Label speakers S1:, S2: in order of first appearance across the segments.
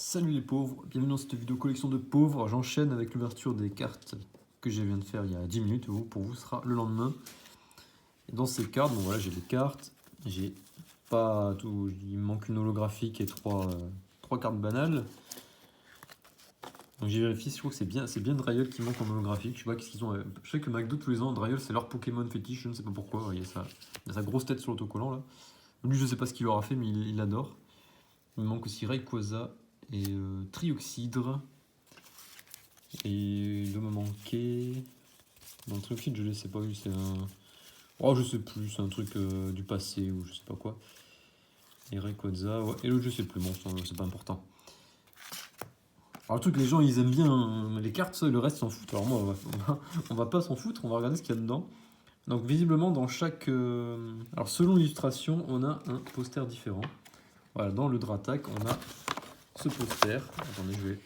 S1: Salut les pauvres, bienvenue dans cette vidéo collection de pauvres. J'enchaîne avec l'ouverture des cartes que je viens de faire il y a 10 minutes. Pour vous, ce sera le lendemain. Et dans ces cartes, bon voilà, j'ai les cartes. J'ai pas tout. Il me manque une holographique et trois cartes banales. Donc j'ai vérifié, je trouve que c'est bien Dryol qui manque en holographique. Je sais pas qu'est-ce qu'ils ont. Je sais que McDo tous les ans, Dryol c'est leur Pokémon fétiche, je ne sais pas pourquoi. Il y a sa grosse tête sur l'autocollant là. Lui, je sais pas ce qu'il aura fait, mais il adore. Il me manque aussi Rayquaza et Trioxydre. Et il doit me manquer. Dans le Trioxydre, je ne sais pas, c'est un. Oh, je sais plus, c'est un truc du passé ou je sais pas quoi. Et Rayquaza, ouais. Et l'autre, je sais plus, bon, c'est pas important. Alors, le truc, les gens, ils aiment bien les cartes, ça, et le reste s'en foutent. Alors, moi, on va pas s'en foutre, on va regarder ce qu'il y a dedans. Donc, visiblement, dans chaque. Alors, selon l'illustration, on a un poster différent. Voilà, dans le Dratak, on a ce poster. Attendez, je vais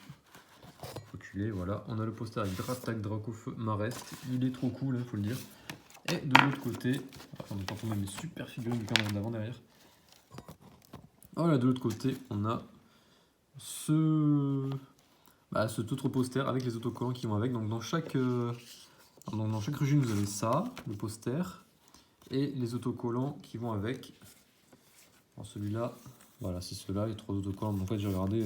S1: reculer. Voilà, on a le poster avec Dratak, Dracofeu, Marest. Il est trop cool, il faut le dire. Et de l'autre côté, on va tomber mes super figurines du camp d'avant derrière. Voilà, de l'autre côté, on a cet autre poster avec les autocollants qui vont avec. Donc dans chaque régime, vous avez ça, le poster, et les autocollants qui vont avec. Alors celui-là, voilà, c'est ceux-là, les 3 autocollants. Donc en fait, j'ai regardé,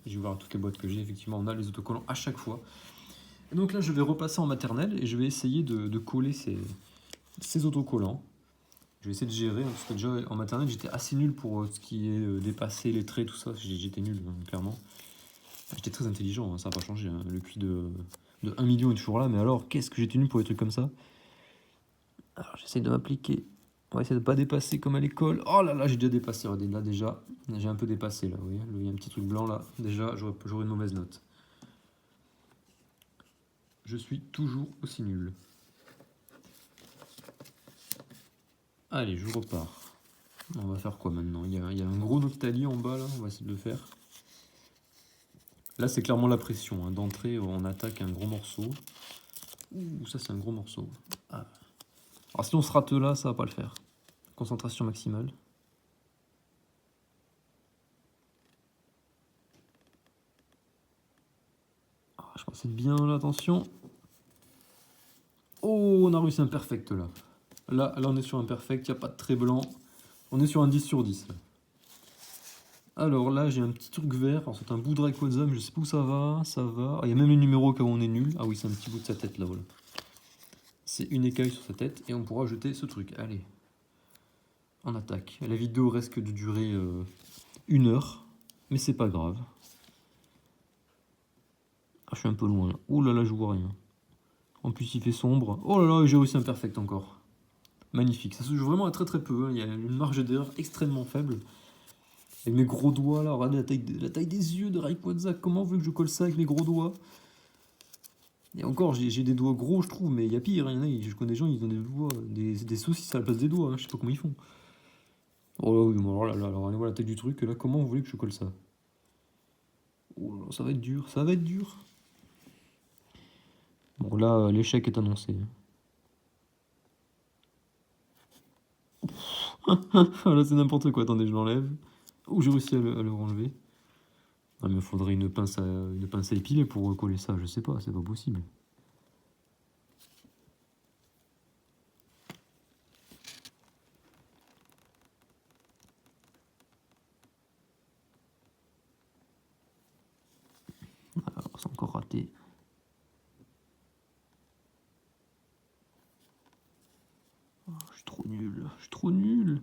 S1: j'ai ouvert toutes les boîtes que j'ai. Effectivement, on a les autocollants à chaque fois. Et donc là, je vais repasser en maternelle et je vais essayer de coller ces autocollants. Je vais essayer de gérer, parce que déjà en maternelle, j'étais assez nul pour ce qui est dépasser les traits, tout ça. J'étais nul, clairement. J'étais très intelligent, ça n'a pas changé. Le QI de 1 million est toujours là, mais alors, qu'est-ce que j'étais nul pour des trucs comme ça? Alors, j'essaye de m'appliquer. On va essayer de ne pas dépasser comme à l'école. Oh là là, j'ai déjà dépassé. Regardez, là, déjà, j'ai un peu dépassé, là, vous voyez. Il y a un petit truc blanc, là. Déjà, j'aurais une mauvaise note. Je suis toujours aussi nul. Allez, je repars. On va faire quoi maintenant? Il y a un gros Noctali en bas, là. On va essayer de le faire. Là, c'est clairement la pression. Hein. D'entrée, on attaque un gros morceau. Ouh, ça, c'est un gros morceau. Ah. Alors, si on se rate là, ça va pas le faire. Concentration maximale. Ah, je pense que c'est bien, là, attention. Oh, on a réussi un perfect, là. Là, on est sur un perfect, il n'y a pas de trait blanc. On est sur un 10 sur 10, là. Alors là, j'ai un petit truc vert. Alors, c'est un bout de Rayquaza, mais je sais pas où ça va. Ça va. Ah, il y a même les numéros quand on est nul. Ah oui, c'est un petit bout de sa tête, là, voilà. C'est une écaille sur sa tête, et on pourra jeter ce truc. Allez. On attaque. La vidéo risque de durer 1 heure, mais c'est pas grave. Ah, je suis un peu loin là. Oh là là, je vois rien. En plus, il fait sombre. Oh là là, j'ai réussi un perfect encore. Magnifique. Ça se joue vraiment à très très peu. Hein. Il y a une marge d'erreur extrêmement faible. Avec mes gros doigts là, regardez la taille des yeux de Rayquaza. Comment veut que je colle ça avec mes gros doigts? Et encore, j'ai des doigts gros, je trouve, mais il y a pire. Hein. Je connais des gens, ils ont des doigts, des saucisses à la place des doigts. Hein. Je sais pas comment ils font. Oh là oui, bon, alors là, allez voir la taille du truc. Là, comment vous voulez que je colle ça? Oh là, ça va être dur, ça va être dur. Bon, là, l'échec est annoncé. Là, c'est n'importe quoi. Attendez, je l'enlève. Oh, j'ai réussi à le renlever. Ah, mais il faudrait une pince à épiler pour recoller ça. Je sais pas, c'est pas possible. Alors, c'est encore raté. Oh, je suis trop nul. Je suis trop nul.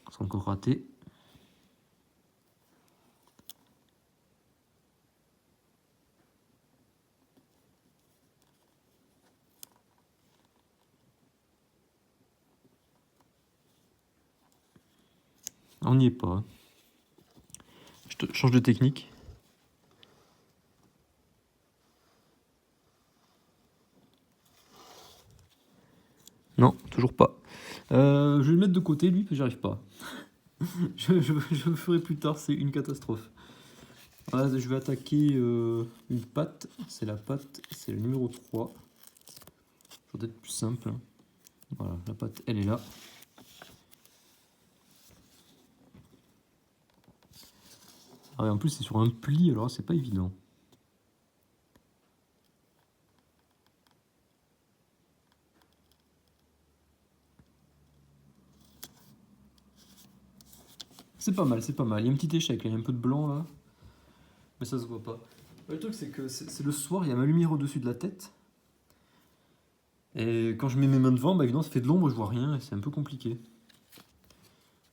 S1: C'est encore raté. On n'y est pas. Je change de technique. Non, toujours pas. Je vais le mettre de côté, lui, parce que j'arrive pas. je le ferai plus tard, c'est une catastrophe. Voilà, je vais attaquer une patte. C'est la patte, c'est le numéro 3. Ça doit être plus simple. Voilà, la pâte, elle est là. Ah ouais, en plus, c'est sur un pli, alors c'est pas évident. C'est pas mal, c'est pas mal. Il y a un petit échec, là. Il y a un peu de blanc, là. Mais ça se voit pas. Le truc, c'est que c'est le soir, il y a ma lumière au-dessus de la tête. Et quand je mets mes mains devant, bah évidemment, ça fait de l'ombre, je vois rien, et c'est un peu compliqué.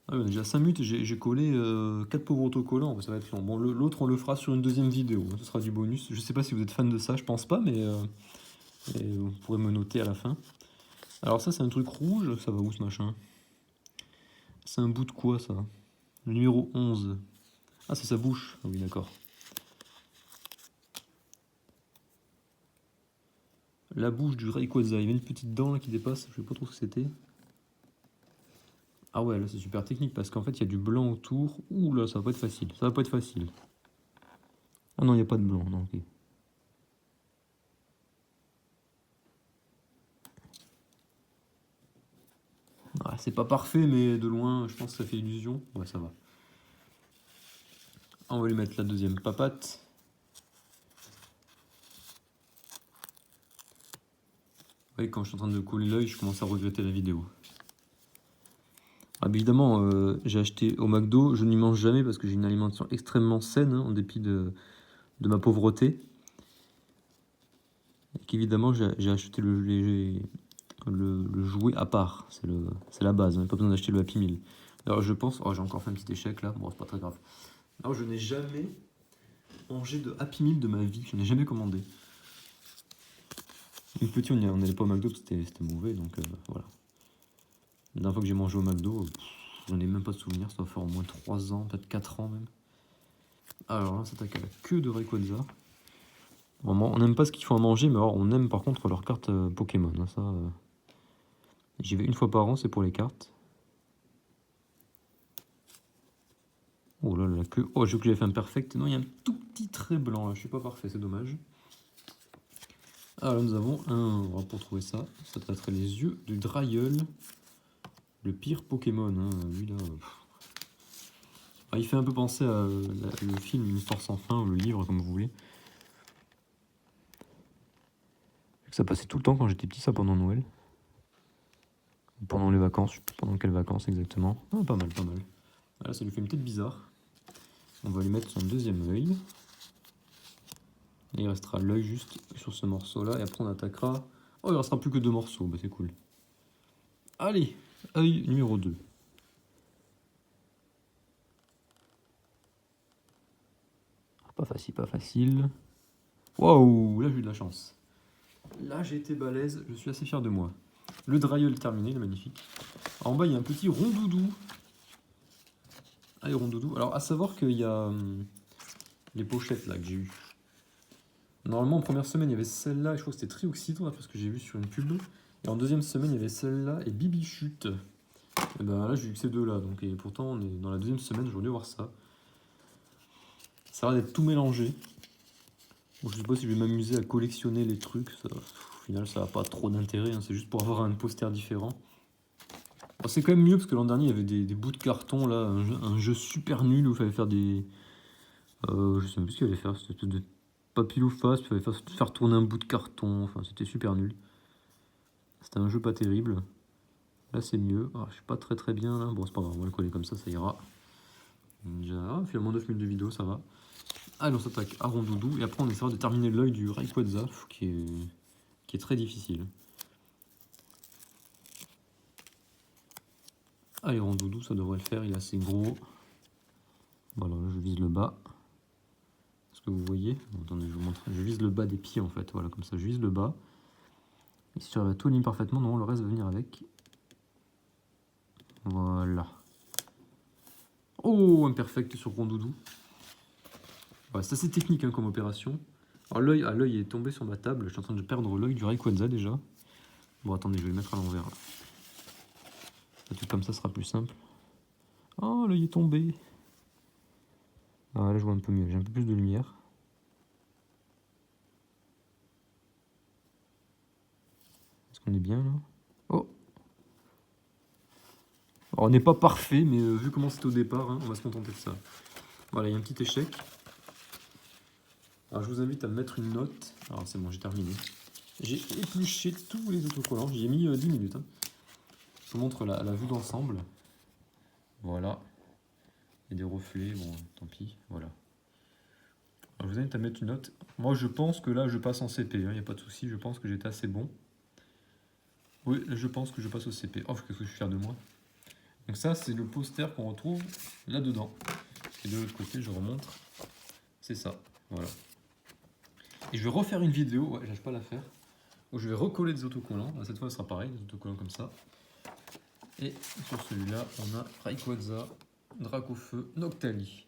S1: Ah ouais, déjà 5 minutes, j'ai collé 4 pauvres autocollants, ça va être long. Bon, l'autre, on le fera sur une deuxième vidéo, ce sera du bonus. Je sais pas si vous êtes fan de ça, je pense pas, mais vous pourrez me noter à la fin. Alors ça, c'est un truc rouge, ça va où ce machin? C'est un bout de quoi, ça? Le numéro 11. Ah, c'est sa bouche. Ah oui, d'accord. La bouche du Rayquaza. Il y avait une petite dent là qui dépasse, je sais pas trop ce que c'était. Ah ouais, là c'est super technique parce qu'en fait il y a du blanc autour. Ouh là, ça va pas être facile. Ça va pas être facile. Ah non, il n'y a pas de blanc, non, ok. Ah, c'est pas parfait, mais de loin, je pense que ça fait illusion. Ouais, ça va. On va lui mettre la deuxième papate. Ouais, quand je suis en train de coller l'œil, je commence à regretter la vidéo. Ah, bah, évidemment, j'ai acheté au McDo, je n'y mange jamais parce que j'ai une alimentation extrêmement saine, hein, en dépit de ma pauvreté. Et qu'évidemment, j'ai acheté le jouet à part, c'est la base, on n'a pas besoin d'acheter le Happy Meal. Alors je pense, oh j'ai encore fait un petit échec là, bon c'est pas très grave. Alors je n'ai jamais mangé de Happy Meal de ma vie, je n'ai jamais commandé. Une petite, on n'allait pas au McDo parce que c'était mauvais, donc voilà. La dernière fois que j'ai mangé au McDo, j'en ai même pas de souvenir, ça doit faire au moins 3 ans, peut-être 4 ans même. Alors là, on s'attaque à la queue de Rayquaza. On n'aime pas ce qu'ils font à manger, mais alors on aime par contre leurs cartes Pokémon, hein, ça... J'y vais une fois par an, c'est pour les cartes. Oh là là, la queue. Oh, j'ai cru que j'avais fait un perfect. Non, il y a un tout petit trait blanc là. Je suis pas parfait, c'est dommage. Alors là, nous avons un. Pour trouver ça, ça traiterait les yeux de Drayeul. Le pire Pokémon. Hein. Lui là. Ah, il fait un peu penser à le film Une histoire sans fin, ou le livre, comme vous voulez. Ça passait tout le temps quand j'étais petit, ça pendant Noël. Pendant les vacances, je sais pas pendant quelles vacances exactement. Ah, pas mal, pas mal. Là, ça lui fait une tête bizarre. On va lui mettre son deuxième œil. Et il restera l'œil juste sur ce morceau-là. Et après, on attaquera. Oh, il restera plus que 2 morceaux. Bah, c'est cool. Allez, œil numéro 2. Pas facile, pas facile. Waouh, là j'ai eu de la chance. Là j'ai été balèze, je suis assez fier de moi. Le Drayeul terminé, il est magnifique. En bas il y a un petit rondoudou. Allez, rondoudou. Alors à savoir qu'il y a les pochettes là que j'ai eu. Normalement en première semaine il y avait celle-là, et je crois que c'était Trioxydre, parce que j'ai vu sur une pub. Et en deuxième semaine il y avait celle-là et Bibichute. Et ben là j'ai eu que ces deux-là, donc et pourtant on est dans la deuxième semaine, j'aurais dû voir ça. Ça a l'air d'être tout mélangé. Bon, je sais pas si je vais m'amuser à collectionner les trucs, ça, au final ça n'a pas trop d'intérêt, hein, c'est juste pour avoir un poster différent. Bon, c'est quand même mieux parce que l'an dernier il y avait des bouts de carton là, un jeu super nul où il fallait faire des... je sais même plus ce qu'il fallait faire, c'était de papillou face, il fallait faire tourner un bout de carton, enfin c'était super nul. C'était un jeu pas terrible. Là c'est mieux, ah, je suis pas très bien là, bon c'est pas grave, on va le coller comme ça ira. Déjà, finalement 9 minutes de vidéo, ça va. Allez, on s'attaque à Rondoudou, et après on essaiera de terminer l'œil du Rayquaza, qui est très difficile. Allez, Rondoudou, ça devrait le faire, il est assez gros. Voilà, je vise le bas. Est-ce que vous voyez? Attendez, je vous montre. Je vise le bas des pieds en fait, voilà, comme ça, je vise le bas. Et si j'arrive à tout aligner parfaitement, non, le reste va venir avec. Voilà. Oh, imperfect sur Rondoudou. Ouais, c'est assez technique hein, comme opération. Alors l'œil est tombé sur ma table, je suis en train de perdre l'œil du Rayquaza déjà. Bon, attendez, je vais le mettre à l'envers. Un truc comme ça sera plus simple. Oh, l'œil est tombé. Ah, là, je vois un peu mieux, j'ai un peu plus de lumière. Est-ce qu'on est bien là? Oh, Alors, on n'est pas parfait, mais vu comment c'était au départ, hein, on va se contenter de ça. Voilà, il y a un petit échec. Alors, je vous invite à me mettre une note. Alors, c'est bon, j'ai terminé. J'ai épluché tous les autocollants. J'y ai mis 10 minutes. Hein. Je vous montre la vue d'ensemble. Voilà. Il y a des reflets, bon, tant pis, voilà. Alors, je vous invite à mettre une note. Moi, je pense que là, je passe en CP, il n'y a pas de souci. Je pense que j'étais assez bon. Oui, je pense que je passe au CP. Oh, qu'est-ce que je suis fier de moi. Donc ça, c'est le poster qu'on retrouve là-dedans. Et de l'autre côté, je remonte. C'est ça, voilà. Et je vais refaire une vidéo, ouais, j'arrive pas à la faire, où je vais recoller des autocollants. Cette fois, ce sera pareil, des autocollants comme ça. Et sur celui-là, on a Rayquaza, Dracofeu, Noctali.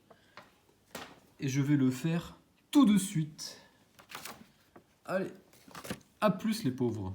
S1: Et je vais le faire tout de suite. Allez, à plus les pauvres.